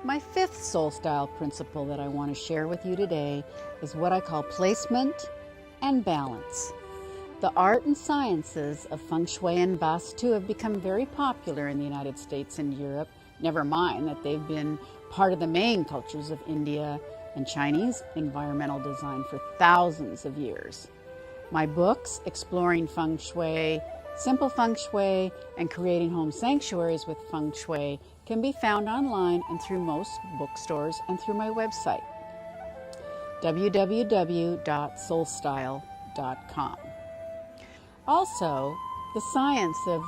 My fifth soul style principle that I want to share with you today is what I call placement and balance. The art and sciences of feng shui and vastu have become very popular in the United States and Europe, never mind that they've been part of the main cultures of India and Chinese environmental design for thousands of years. My books, Exploring Feng Shui, Simple Feng Shui, and Creating Home Sanctuaries with Feng Shui, can be found online and through most bookstores and through my website, www.soulstyle.com. Also, the science of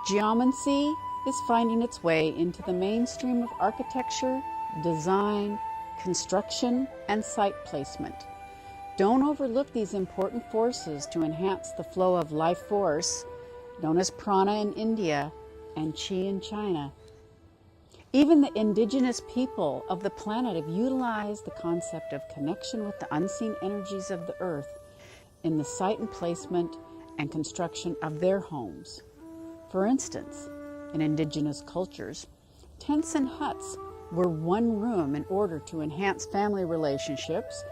geomancy is finding its way into the mainstream of architecture, design, construction, and site placement. Don't overlook these important forces to enhance the flow of life force, known as prana in India and qi in China. Even the indigenous people of the planet have utilized the concept of connection with the unseen energies of the earth in the site and placement and construction of their homes. For instance, in indigenous cultures, tents and huts were one room in order to enhance family relationships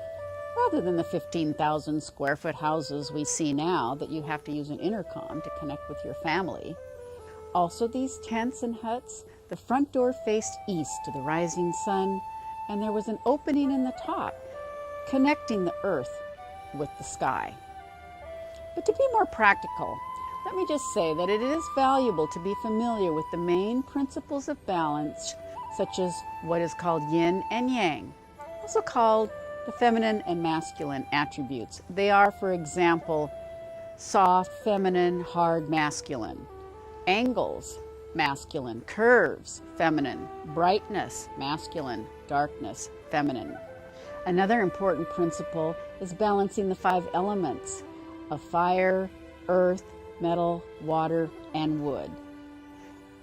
rather than the 15,000 square foot houses we see now that you have to use an intercom to connect with your family. Also, these tents and huts, the front door faced east to the rising sun, and there was an opening in the top, connecting the earth with the sky. But to be more practical, let me just say that it is valuable to be familiar with the main principles of balance, such as what is called yin and yang, also called the feminine and masculine attributes. They are, for example, soft, feminine, hard, masculine. Angles, masculine. Curves, feminine. Brightness, masculine. Darkness, feminine. Another important principle is balancing the 5 elements of fire, earth, metal, water, and wood.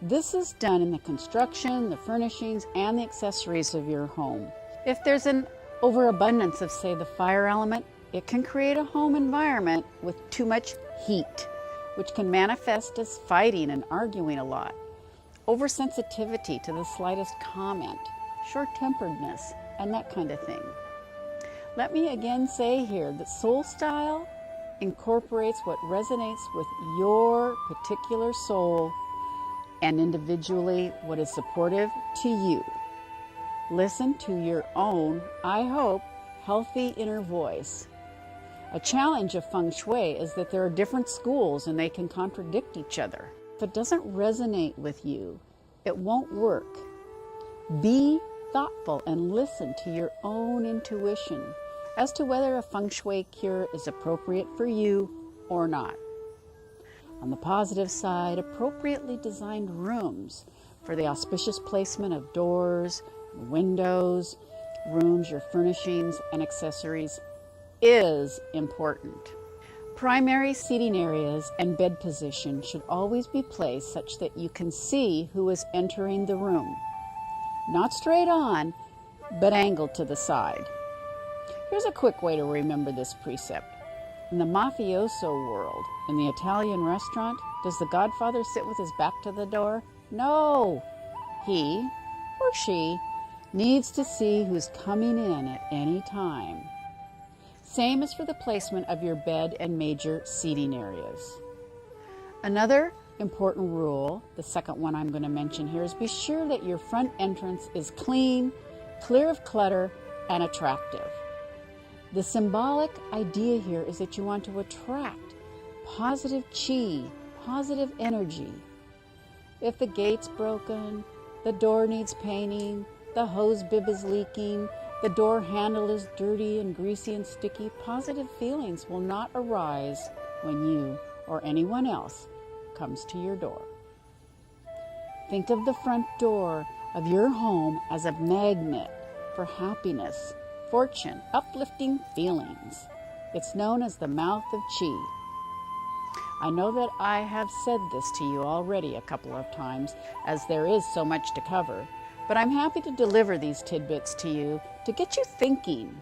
This is done in the construction, the furnishings, and the accessories of your home. If there's an overabundance of, say, the fire element, it can create a home environment with too much heat, which can manifest as fighting and arguing a lot, oversensitivity to the slightest comment, short-temperedness, and that kind of thing. Let me again say here that soul style incorporates what resonates with your particular soul and individually what is supportive to you. Listen to your own, I hope, healthy inner voice. A challenge of feng shui is that there are different schools and they can contradict each other. If it doesn't resonate with you, it won't work. Be thoughtful and listen to your own intuition as to whether a feng shui cure is appropriate for you or not. On the positive side, appropriately designed rooms for the auspicious placement of doors, windows, rooms, your furnishings, and accessories is important. Primary seating areas and bed position should always be placed such that you can see who is entering the room. Not straight on, but angled to the side. Here's a quick way to remember this precept. In the mafioso world, in the Italian restaurant, does the godfather sit with his back to the door? No! He or she needs to see who's coming in at any time. Same as for the placement of your bed and major seating areas. Another important rule, the second one I'm going to mention here, is be sure that your front entrance is clean, clear of clutter, and attractive. The symbolic idea here is that you want to attract positive qi, positive energy. If the gate's broken, the door needs painting, the hose bib is leaking, the door handle is dirty and greasy and sticky, positive feelings will not arise when you or anyone else comes to your door. Think of the front door of your home as a magnet for happiness, fortune, uplifting feelings. It's known as the mouth of qi. I know that I have said this to you already a couple of times, as there is so much to cover, but I'm happy to deliver these tidbits to you to get you thinking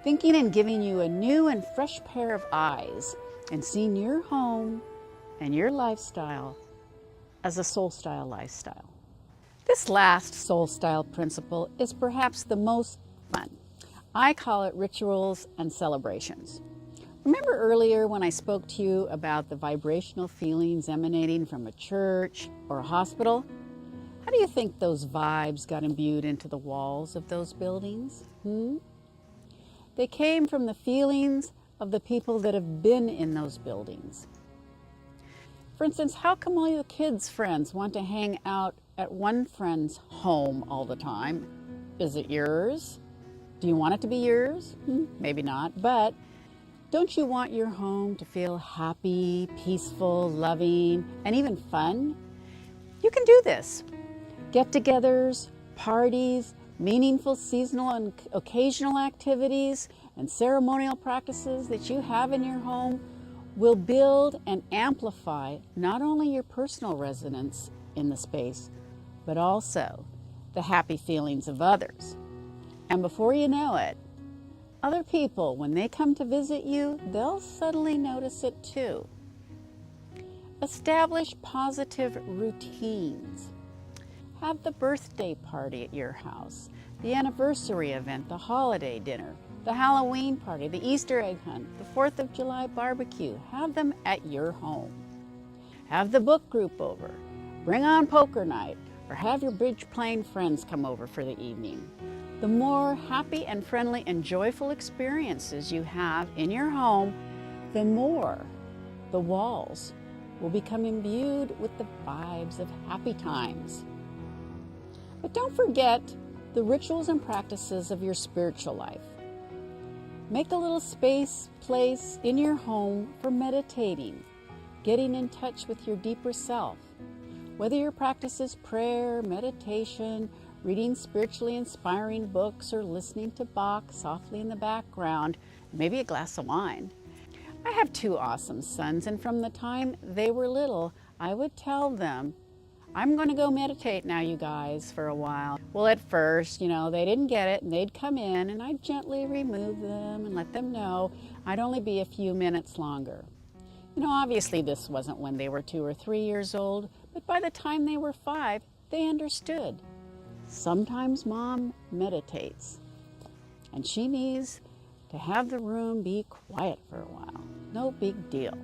and giving you a new and fresh pair of eyes and seeing your home and your lifestyle as a soul style lifestyle. This last soul style principle is perhaps the most fun. I call it rituals and celebrations. Remember earlier when I spoke to you about the vibrational feelings emanating from a church or a hospital? How do you think those vibes got imbued into the walls of those buildings? They came from the feelings of the people that have been in those buildings. For instance, how come all your kids' friends want to hang out at one friend's home all the time? Is it yours? Do you want it to be yours? Maybe not, but don't you want your home to feel happy, peaceful, loving, and even fun? You can do this. Get-togethers, parties, meaningful seasonal and occasional activities, and ceremonial practices that you have in your home will build and amplify not only your personal resonance in the space, but also the happy feelings of others. And before you know it, other people, when they come to visit you, they'll suddenly notice it too. Establish positive routines. Have the birthday party at your house, the anniversary event, the holiday dinner, the Halloween party, the Easter egg hunt, the 4th of July barbecue. Have them at your home. Have the book group over. Bring on poker night, or have your bridge playing friends come over for the evening. The more happy and friendly and joyful experiences you have in your home, the more the walls will become imbued with the vibes of happy times. But don't forget the rituals and practices of your spiritual life. Make a little place in your home for meditating, getting in touch with your deeper self. Whether your practice is prayer, meditation, reading spiritually inspiring books, or listening to Bach softly in the background, maybe a glass of wine. I have 2 awesome sons, and from the time they were little, I would tell them, I'm going to go meditate now, you guys, for a while. Well, at first, they didn't get it, and they'd come in, and I'd gently remove them and let them know I'd only be a few minutes longer. Obviously this wasn't when they were 2 or 3 years old, but by the time they were 5, they understood. Sometimes Mom meditates, and she needs to have the room be quiet for a while. No big deal.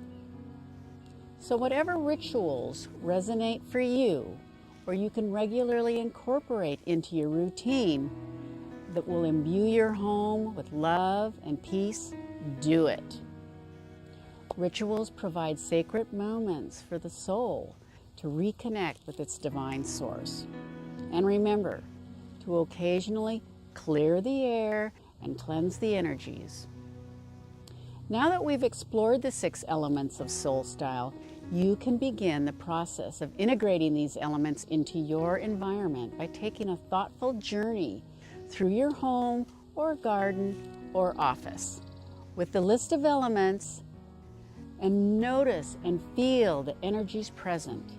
So whatever rituals resonate for you, or you can regularly incorporate into your routine that will imbue your home with love and peace, do it. Rituals provide sacred moments for the soul to reconnect with its divine source. And remember to occasionally clear the air and cleanse the energies. Now that we've explored the 6 elements of soul style, you can begin the process of integrating these elements into your environment by taking a thoughtful journey through your home or garden or office with the list of elements, and notice and feel the energies present.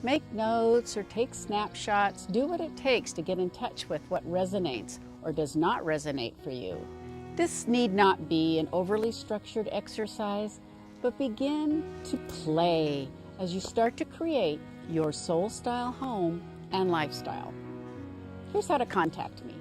Make notes or take snapshots. Do what it takes to get in touch with what resonates or does not resonate for you. This need not be an overly structured exercise, but begin to play as you start to create your soul style home and lifestyle. Here's how to contact me.